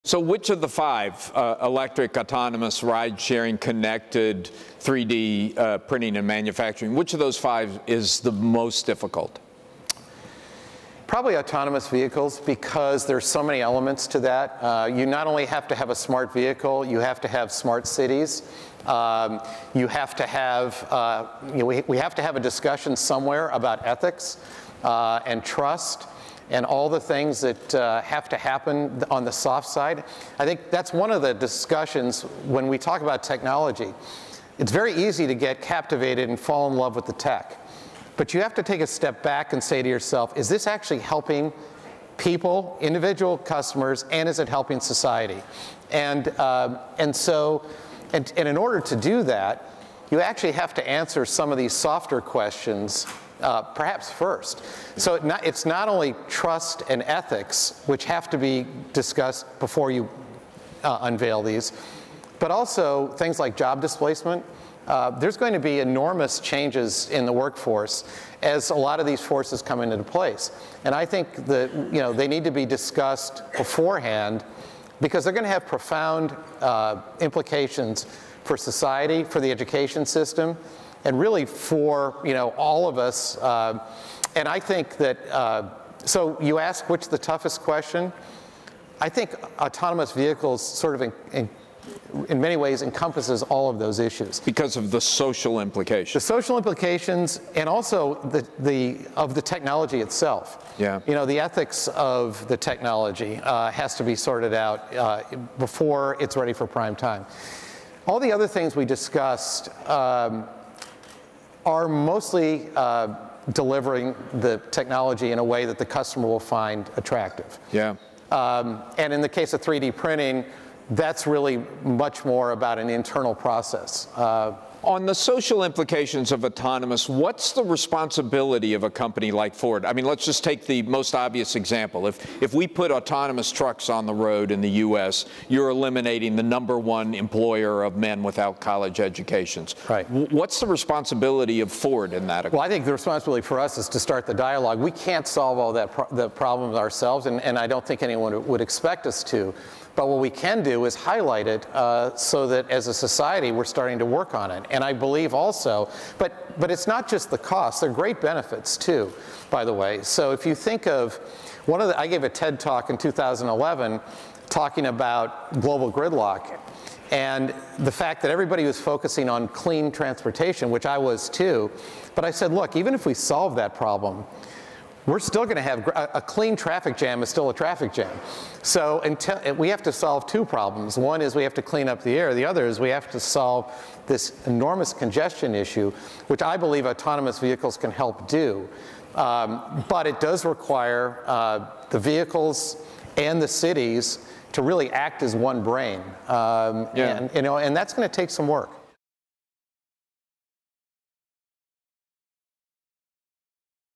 So which of the five, electric, autonomous, ride-sharing, connected, 3D printing and manufacturing, which of those five is the most difficult? Probably autonomous vehicles, because there's so many elements to that. You not only have to have a smart vehicle, you have to have smart cities. You have to have, we have to have a discussion somewhere about ethics and trust and all the things that have to happen on the soft side. I think that's one of the discussions when we talk about technology. It's very easy to get captivated and fall in love with the tech. But you have to take a step back and say to yourself, is this actually helping people, individual customers, and is it helping society? And in order to do that, you actually have to answer some of these softer questions perhaps first. So it's not only trust and ethics, which have to be discussed before you unveil these, but also things like job displacement. There's going to be enormous changes in the workforce as a lot of these forces come into place. And I think that they need to be discussed beforehand, because they're going to have profound implications for society, for the education system, and really for all of us. And I think that, so you ask which the toughest question. I think autonomous vehicles sort of in many ways encompasses all of those issues. Because of the social implications. The social implications, and also of the technology itself. Yeah. The ethics of the technology has to be sorted out before it's ready for prime time. All the other things we discussed are mostly delivering the technology in a way that the customer will find attractive. Yeah. And in the case of 3D printing, that's really much more about an internal process. On the social implications of autonomous, what's the responsibility of a company like Ford? I mean, let's just take the most obvious example. If we put autonomous trucks on the road in the U.S., you're eliminating the #1 employer of men without college educations. Right. What's the responsibility of Ford in that? Well, I think the responsibility for us is to start the dialogue. We can't solve all the problems ourselves, and I don't think anyone would expect us to. But what we can do is highlight it so that as a society we're starting to work on it. And I believe also, but it's not just the cost, there are great benefits too, by the way. So if you think of I gave a TED talk in 2011 talking about global gridlock and the fact that everybody was focusing on clean transportation, which I was too. But I said, look, even if we solve that problem, we're still going to have a clean traffic jam is still a traffic jam. So we have to solve two problems. One is we have to clean up the air. The other is we have to solve this enormous congestion issue, which I believe autonomous vehicles can help do. But it does require the vehicles and the cities to really act as one brain. And that's going to take some work.